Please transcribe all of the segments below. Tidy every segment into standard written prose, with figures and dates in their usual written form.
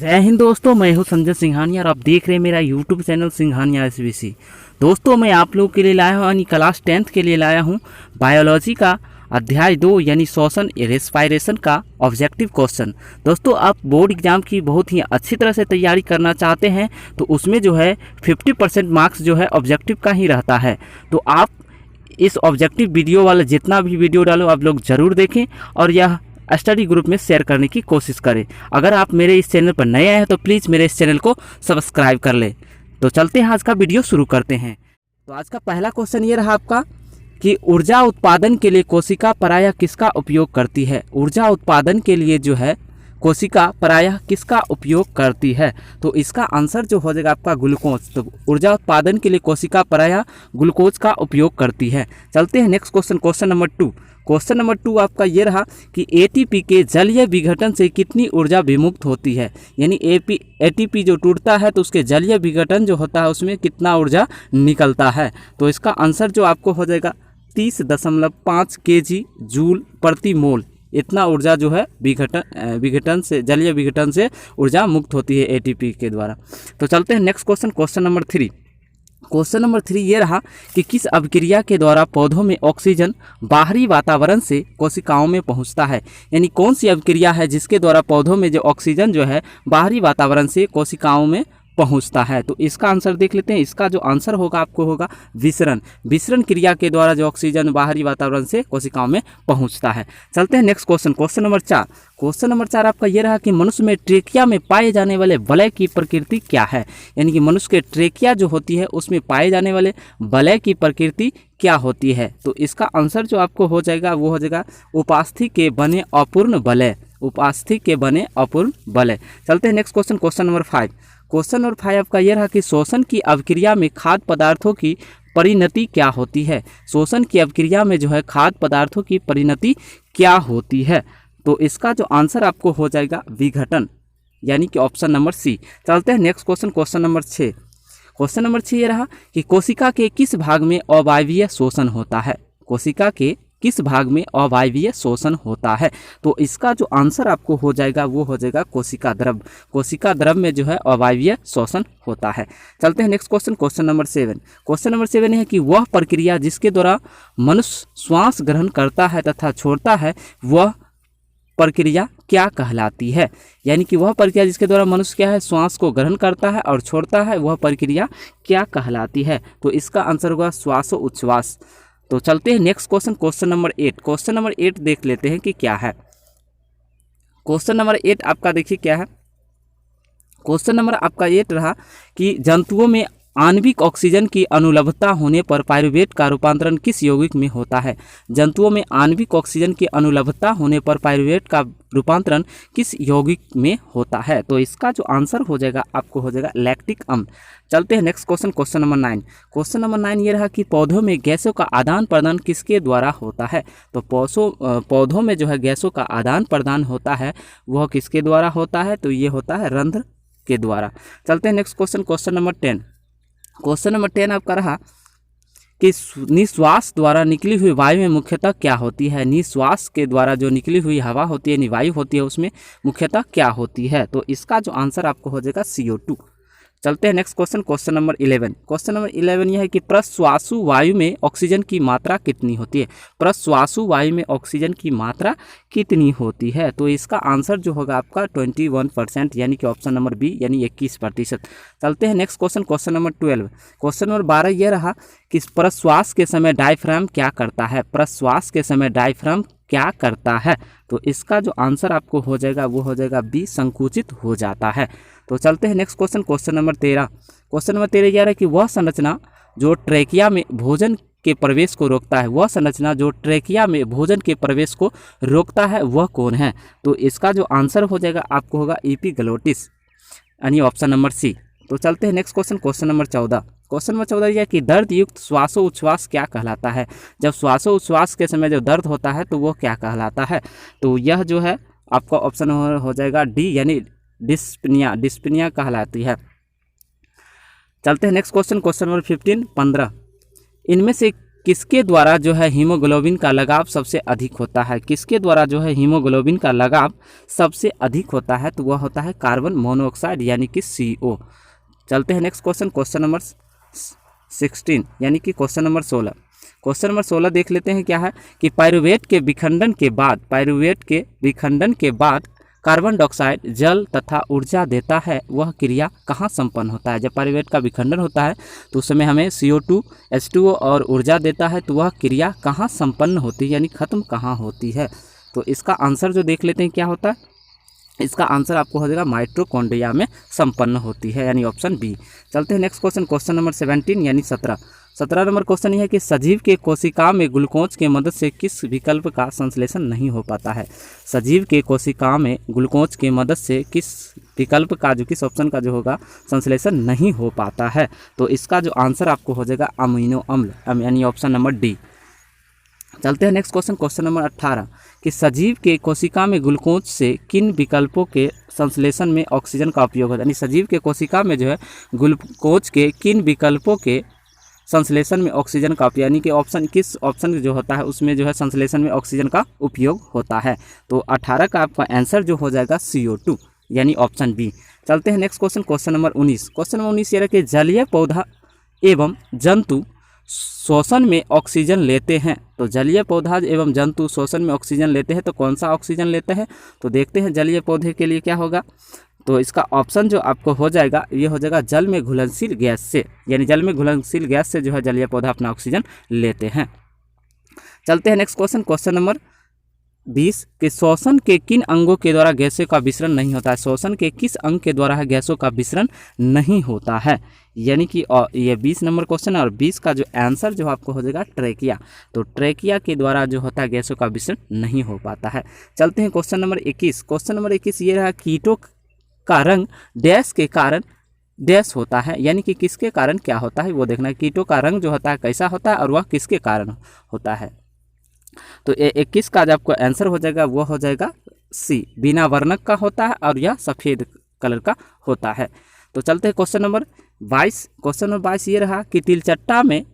जय हिंद दोस्तों, मैं हूं संजय सिंघानिया और आप देख रहे हैं मेरा यूट्यूब चैनल सिंघानिया एसबीसी। दोस्तों, मैं आप लोगों के लिए लाया हूं यानी क्लास 10th के लिए लाया हूं बायोलॉजी का अध्याय 2 यानी श्वसन रेस्पायरेशन का ऑब्जेक्टिव क्वेश्चन। दोस्तों, आप बोर्ड एग्जाम की बहुत ही अच्छी तरह से तैयारी करना चाहते हैं तो उसमें जो है 50% मार्क्स जो है ऑब्जेक्टिव का ही रहता है। तो आप इस ऑब्जेक्टिव वीडियो वाला जितना भी वीडियो डालो आप लोग ज़रूर देखें और यह स्टडी ग्रुप में शेयर करने की कोशिश करें। अगर आप मेरे इस चैनल पर नए आए हैं तो प्लीज़ मेरे इस चैनल को सब्सक्राइब कर लें। तो चलते हैं, आज का वीडियो शुरू करते हैं। तो आज का पहला क्वेश्चन ये रहा आपका कि ऊर्जा उत्पादन के लिए कोशिका प्रायः किसका उपयोग करती है। ऊर्जा उत्पादन के लिए जो है कोशिका प्रायः किसका उपयोग करती है। तो इसका आंसर जो हो जाएगा आपका ग्लूकोज। तो ऊर्जा उत्पादन के लिए कोशिका प्रायः ग्लूकोज का उपयोग करती है। चलते हैं next question, question number 2। Question number 2 आपका ये रहा कि एटीपी के जलीय विघटन से कितनी ऊर्जा विमुक्त होती है। यानी एटीपी जो टूटता है तो उसके जलीय विघटन जो होता है उसमें कितना ऊर्जा निकलता है। तो इसका आंसर जो आपको हो जाएगा 30.5 kg जूल प्रति मोल। इतना ऊर्जा जो है विघटन से, जलीय विघटन से ऊर्जा मुक्त होती है एटीपी के द्वारा। तो चलते हैं next question, question number 3। Question number 3 ये रहा कि किस अभिक्रिया के द्वारा पौधों में ऑक्सीजन बाहरी वातावरण से कोशिकाओं में पहुंचता है। यानी कौन सी अभिक्रिया है जिसके द्वारा पौधों में जो ऑक्सीजन जो है बाहरी वातावरण से कोशिकाओं में पहुंचता है। तो इसका आंसर देख लेते हैं। इसका जो आंसर होगा आपको होगा विसरण। विसरण क्रिया के द्वारा जो ऑक्सीजन बाहरी वातावरण से कोशिकाओं में पहुंचता है। चलते हैं next question, question number 4। Question number 4 आपका ये रहा कि मनुष्य में ट्रेकिया में पाए जाने वाले वलय की प्रकृति क्या है। यानी कि मनुष्य के ट्रेकिया जो होती है उसमें पाए जाने वाले वलय की प्रकृति क्या होती है। तो इसका आंसर जो आपको हो जाएगा वो हो जाएगा उपास्थि के बने अपूर्ण वलय। उपास्थि के बने अपूर्ण वलय। चलते हैं next question, question number 5। Question number 5 आपका यह रहा कि शोषण की अभिक्रिया में खाद्य पदार्थों की परिणति क्या होती है। शोषण की अभिक्रिया में जो है खाद्य पदार्थों की परिणति क्या होती है। तो इसका जो आंसर आपको हो जाएगा विघटन, यानी कि ऑप्शन नंबर सी। चलते हैं next question, question number 6। Question number 6 ये रहा कि कोशिका के किस भाग में अवायवीय शोषण होता है। कोशिका के किस भाग में अवायवीय शोषण होता है। तो इसका जो आंसर आपको हो जाएगा वो हो जाएगा कोशिका द्रव। कोशिका द्रव में जो है अवायवीय शोषण होता है। चलते हैं next question, question number 7। Question number 7 है कि वह प्रक्रिया जिसके द्वारा मनुष्य श्वास ग्रहण करता है तथा छोड़ता है वह प्रक्रिया क्या कहलाती है। यानी कि वह प्रक्रिया जिसके द्वारा मनुष्य क्या है श्वास को ग्रहण करता है और छोड़ता है वह प्रक्रिया क्या कहलाती है। तो इसका आंसर होगा श्वासोच्छ्वास। तो चलते हैं next question, question number 8। Question number 8 देख लेते हैं कि क्या है। क्वेश्चन नंबर 8 आपका देखिए क्या है। क्वेश्चन नंबर आपका 8 रहा कि जंतुओं में आणविक ऑक्सीजन की अनुलभता होने पर पायरुवेट का रूपांतरण किस यौगिक में होता है। जंतुओं में आणविक ऑक्सीजन की अनुलभता होने पर पायरुवेट का रूपांतरण किस यौगिक में होता है। तो इसका जो आंसर हो जाएगा आपको हो जाएगा लैक्टिक अम्ल। चलते हैं next question, question number 9। Question number 9 ये रहा कि पौधों में गैसों का आदान प्रदान किसके द्वारा होता है। तो पौधों में जो है गैसों का आदान प्रदान होता है वह किसके द्वारा होता है। तो ये होता है रंध्र के द्वारा। चलते हैं next question, question number 10। Question number 10 आपका रहा कि निश्वास द्वारा निकली हुई वायु में मुख्यतः क्या होती है। निश्वास के द्वारा जो निकली हुई हवा होती है, वायु होती है, उसमें मुख्यतः क्या होती है। तो इसका जो आंसर आपको हो जाएगा CO2। चलते हैं next question, question number 11। Question number 11 यह है कि प्रश्वासु वायु में ऑक्सीजन की मात्रा कितनी होती है। प्रश्वासु वायु में ऑक्सीजन की मात्रा कितनी होती है। तो इसका आंसर जो होगा आपका 21%, यानी कि ऑप्शन नंबर बी, यानी 21%। चलते हैं next question, question number 12। Question number 12 यह रहा कि प्रश्वास के समय डायफ्राम क्या करता है। प्रश्वास के समय डायफ्राम क्या करता है। तो इसका जो आंसर आपको हो जाएगा वो हो जाएगा बी, संकुचित हो जाता है। तो चलते हैं next question, question number 13। Question number 13 यह है कि वह संरचना जो ट्रेकिया में भोजन के प्रवेश को रोकता है। वह संरचना जो ट्रेकिया में भोजन के प्रवेश को रोकता है वह कौन है। तो इसका जो आंसर हो जाएगा आपको होगा एपिग्लोटिस, यानी ऑप्शन नंबर सी। तो चलते हैं next question, question number 14। Question number 14 यह कि दर्द युक्त श्वासोच्छ्वास क्या कहलाता है। जब श्वासोच्छ्वास के समय जो दर्द होता है तो वो क्या कहलाता है। तो यह जो है आपका ऑप्शन हो जाएगा डी, यानी डिस्पनिया। डिस्पनिया कहलाती है। चलते हैं नेक्स्ट क्वेश्चन, क्वेश्चन नंबर 15। इनमें से किसके द्वारा जो है हीमोग्लोबिन का लगाव सबसे अधिक होता है? किसके द्वारा जो है हीमोग्लोबिन का लगाव सबसे अधिक होता है? तो वह होता है कार्बन मोनोऑक्साइड यानी कि CO। चलते हैं नेक्स्ट क्वेश्चन, क्वेश्चन नंबर 16 यानी कि क्वेश्चन नंबर 16। क्वेश्चन नंबर 16 देख लेते हैं क्या है कि पाइरूवेट के विखंडन के बाद कार्बन डाइऑक्साइड जल तथा ऊर्जा देता है, वह क्रिया कहाँ संपन्न होता है? जब पाइरूवेट का विखंडन होता है तो उस समय हमें CO2 H2O और ऊर्जा देता है, तो वह क्रिया कहाँ संपन्न होती है यानी खत्म कहाँ होती है? तो इसका आंसर जो देख लेते हैं क्या होता है, इसका आंसर आपको हो जाएगा माइटोकॉन्ड्रिया में संपन्न होती है यानी ऑप्शन बी। चलते हैं नेक्स्ट क्वेश्चन, क्वेश्चन नंबर 17 यानी 17 नंबर क्वेश्चन ये है कि सजीव के कोशिका में ग्लूकोज के मदद से किस विकल्प का संश्लेषण नहीं हो पाता है? सजीव के कोशिका में ग्लूकोज के मदद से किस विकल्प का किस ऑप्शन का जो होगा संश्लेषण नहीं हो पाता है? तो इसका जो आंसर आपको हो जाएगा अमीनो अम्ल यानी ऑप्शन नंबर डी। चलते हैं नेक्स्ट क्वेश्चन, क्वेश्चन नंबर 18 कि सजीव के कोशिका में ग्लूकोज से किन विकल्पों के संश्लेषण में ऑक्सीजन का उपयोग होता है? यानी सजीव के कोशिका में जो है ग्लूकोज के किन विकल्पों के संश्लेषण में ऑक्सीजन का उपयोग, यानी कि ऑप्शन किस ऑप्शन जो होता है उसमें जो है संश्लेषण में ऑक्सीजन का उपयोग होता है? तो 18 का आपका आंसर जो हो जाएगा CO2 यानी ऑप्शन बी। चलते हैं next question, question number 19। Question number 19 ये है कि जलीय पौधा एवं जंतु श्वसन में ऑक्सीजन लेते हैं। तो जलीय पौधा एवं जंतु श्वसन में ऑक्सीजन लेते हैं, तो कौन सा ऑक्सीजन लेते हैं? तो देखते हैं जलीय पौधे के लिए क्या होगा। तो इसका ऑप्शन जो आपको हो जाएगा ये हो जाएगा जल में घुलनशील गैस से, यानी जल में घुलनशील गैस से जो है जलीय पौधा अपना ऑक्सीजन लेते हैं। चलते हैं नेक्स्ट क्वेश्चन, क्वेश्चन नंबर 20 कि श्वसन के किन अंगों के द्वारा गैसों का विसरण नहीं होता है? श्वसन के किस अंग के द्वारा गैसों का विसरण नहीं होता है? यानी कि ये 20 नंबर क्वेश्चन है और 20 का जो आंसर जो आपको हो जाएगा ट्रेकिया। तो ट्रेकिया के द्वारा जो होता है गैसों का विसरण नहीं हो पाता है। चलते हैं क्वेश्चन नंबर 21। क्वेश्चन नंबर 21 ये रहा, कीटों का रंग डैश के कारण डैश होता है, यानी कि किसके कारण क्या होता है वो देखना है। कीटों का रंग जो होता है कैसा होता है और वह किसके कारण होता है? तो 21 का जो आपको आंसर हो जाएगा वो हो जाएगा सी, बिना वर्णक का होता है और यह सफ़ेद कलर का होता है। तो चलते हैं क्वेश्चन नंबर 22। क्वेश्चन नंबर 22 ये रहा कि तिलचट्टा में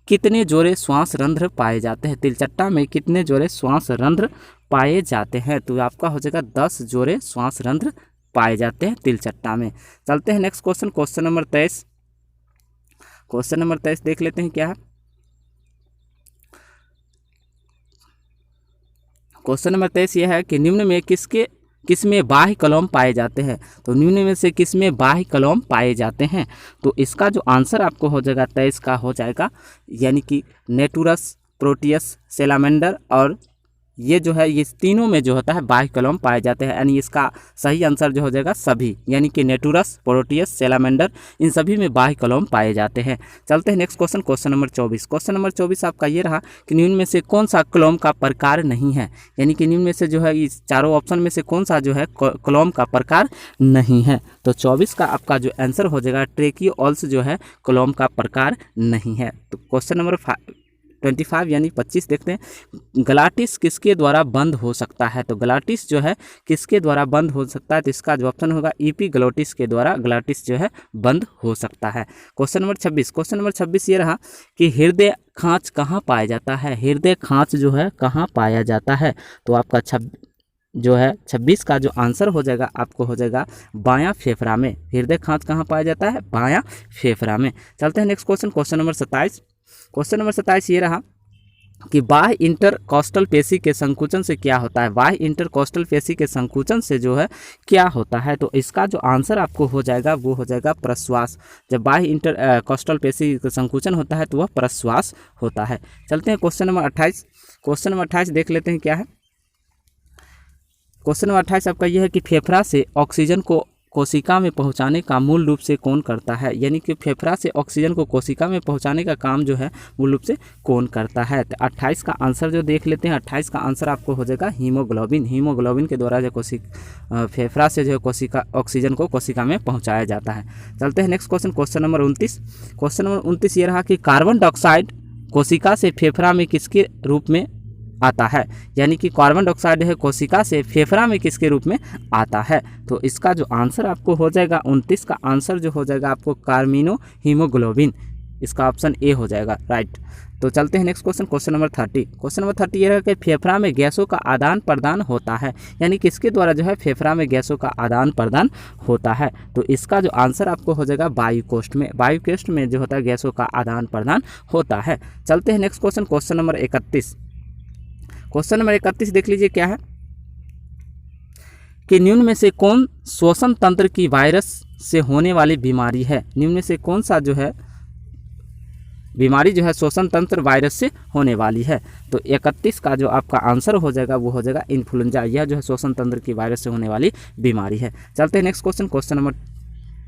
कितने जोड़े श्वास रंध्र पाए जाते हैं? तिलचट्टा में कितने जोड़े श्वास रंध्र पाए जाते हैं? तो आपका हो जाएगा 10 जोड़े श्वास रंध्र पाए जाते हैं तिलचट्टा में। चलते हैं next question, question number 23। Question number 23 देख लेते हैं क्या है। क्वेश्चन नंबर 23 ये है कि निम्न में किसमें बाह्य कलम पाए जाते हैं? तो निम्न में से किसमें बाह्य कलम पाए जाते हैं? तो इसका जो आंसर आपको हो जाएगा 23 का हो जाएगा यानी कि नेटुरस, प्रोटियस, सेलामेंडर और ये जो है ये तीनों में जो होता है बाह्य कलम पाए जाते हैं, यानी इसका सही आंसर जो हो जाएगा सभी, यानी कि नेटुरस, प्रोटियस, सेलामेंडर इन सभी में बाह्य कलम पाए जाते हैं। चलते हैं next question, question number 24। Question number 24 आपका ये रहा कि निम्न में से कौन सा कलम का प्रकार नहीं है? यानी कि निम्न में से जो है इस चारों ऑप्शन में से कौन सा जो है कलम का प्रकार नहीं है? तो 24 का आपका जो आंसर हो जाएगा ट्रेकियोल्स जो है कलम का प्रकार नहीं है। तो क्वेश्चन नंबर 25 यानी 25 देखते हैं, ग्लाटिस किसके द्वारा बंद हो सकता है? तो ग्लाटिस जो है किसके द्वारा बंद हो सकता है? तो इसका जो ऑप्शन होगा एपिग्लोटिस के द्वारा ग्लाटिस जो है बंद हो सकता है। Question number 26। क्वेश्चन नंबर 26 ये रहा कि हृदय खांच कहाँ पाया जाता है? हृदय खांच जो है कहाँ पाया जाता है? तो आपका 26 का जो आंसर हो जाएगा आपको हो जाएगा बायां फेफड़ा में। हृदय खांच कहाँ पाया जाता है? बायां फेफड़ा में। चलते हैं next question, question number 27। Question number 27 ये रहा कि बाह्य इंटरकॉस्टल पेशी के संकुचन से क्या होता है? बाह्य इंटरकॉस्टल पेशी के संकुचन से जो है क्या होता है? तो इसका जो आंसर आपको हो जाएगा वो हो जाएगा प्रश्वास। जब बाह्य इंटरकॉस्टल पेशी का संकुचन होता है तो वह प्रश्वास होता है। चलते हैं क्वेश्चन नंबर 28। क्वेश्चन नंबर 28 देख लेते हैं क्या है। क्वेश्चन नंबर 28 आपका यह है कि फेफड़ा से ऑक्सीजन को कोशिका में पहुंचाने का मूल रूप से कौन करता है? यानी कि फेफड़ा से ऑक्सीजन को कोशिका में पहुंचाने का काम जो है मूल रूप से कौन करता है? तो 28 का आंसर जो देख लेते हैं, 28 का आंसर आपको हो जाएगा हीमोग्लोबिन। हीमोग्लोबिन के द्वारा जो फेफड़ा से जो है ऑक्सीजन को कोशिका में पहुँचाया जाता है। चलते हैं next question, question number 29। Question number 29 ये रहा कि कार्बन डाइऑक्साइड कोशिका से फेफड़ा में किसके रूप में आता है? यानी कि कार्बन डाइऑक्साइड है कोशिका से फेफड़ा में किसके रूप में आता है? तो इसका जो आंसर आपको हो जाएगा 29 का आंसर जो हो जाएगा आपको कार्मिनो हीमोग्लोबिन इसका ऑप्शन ए हो जाएगा राइट। तो चलते हैं next question, question number 30। Question number 30 ये है कि फेफड़ा में गैसों का आदान प्रदान होता है, यानी किसके द्वारा जो है फेफड़ा में गैसों का आदान प्रदान होता है। तो इसका जो आंसर आपको हो जाएगा वायुकोष्ठ में, वायुकोष्ठ में जो होता है गैसों का आदान प्रदान होता है। चलते हैं next question, question number 31। Question number 31 देख लीजिए क्या है कि निम्न में से कौन श्वसन तंत्र की वायरस से होने वाली बीमारी है। निम्न में से कौन सा जो है बीमारी जो है श्वसन तंत्र वायरस से होने वाली है। तो 31 का जो आपका आंसर हो जाएगा वो हो जाएगा इन्फ्लुएंजा। यह जो है श्वसन तंत्र की वायरस से होने वाली बीमारी है। चलते हैं नेक्स्ट क्वेश्चन, क्वेश्चन नंबर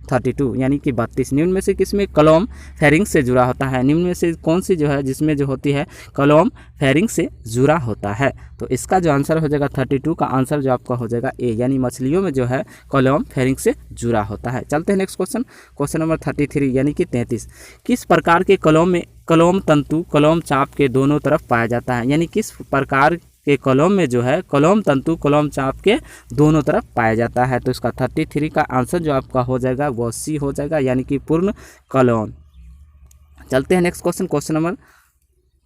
32 यानी कि 32। निम्न में से किसमें कलोम फेरिंग्स से जुड़ा होता है। निम्न में से कौन सी जो है जिसमें जो होती है कलोम फेरिंग्स से जुड़ा होता है। तो इसका जो आंसर हो जाएगा 32 का आंसर जो आपका हो जाएगा ए, यानी मछलियों में जो है कलोम फेरिंग्स से जुड़ा होता है। चलते हैं नेक्स्ट क्वेश्चन, क्वेश्चन नंबर 33 यानी कि 33। किस प्रकार के कलोम में कलोम तंतु कलोम चाप के दोनों तरफ पाया जाता है, यानी किस प्रकार के कलोम में जो है कलोम तंतु कलोम चाप के दोनों तरफ पाया जाता है। तो इसका 33 का आंसर जो आपका हो जाएगा वो सी हो जाएगा, यानी कि पूर्ण कलोम। चलते हैं नेक्स्ट क्वेश्चन, क्वेश्चन नंबर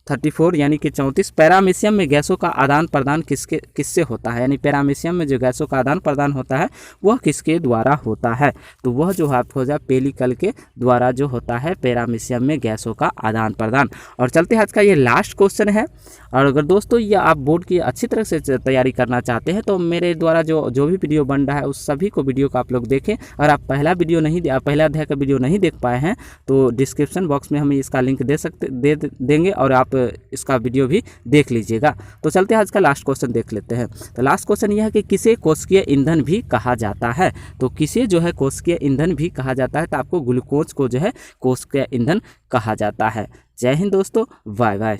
34 यानी कि 34। पैरामीशियम में गैसों का आदान प्रदान किससे होता है, यानी पैरामीशियम में जो गैसों का आदान प्रदान होता है वह किसके द्वारा होता है। तो वह जो है हो जाए पेलिकल के द्वारा जो होता है पैरामीशियम में गैसों का आदान प्रदान। और चलते हैं आज का ये लास्ट क्वेश्चन है। और अगर दोस्तों ये आप बोर्ड की अच्छी तरह से तैयारी करना चाहते हैं तो मेरे द्वारा जो भी वीडियो बन रहा है उस सभी को वीडियो को आप लोग देखें। और आप पहला अध्याय का वीडियो नहीं देख पाए हैं तो डिस्क्रिप्शन बॉक्स में हम इसका लिंक देंगे और आप इसका वीडियो भी देख लीजिएगा। तो चलते हैं आज का लास्ट क्वेश्चन देख लेते हैं। तो लास्ट क्वेश्चन यह है कि किसे कोशिकीय ईंधन भी कहा जाता है। तो किसे जो है कोशिकीय ईंधन भी कहा जाता है, तो आपको ग्लूकोज को जो है कोशिकीय ईंधन कहा जाता है। जय हिंद दोस्तों, बाय बाय।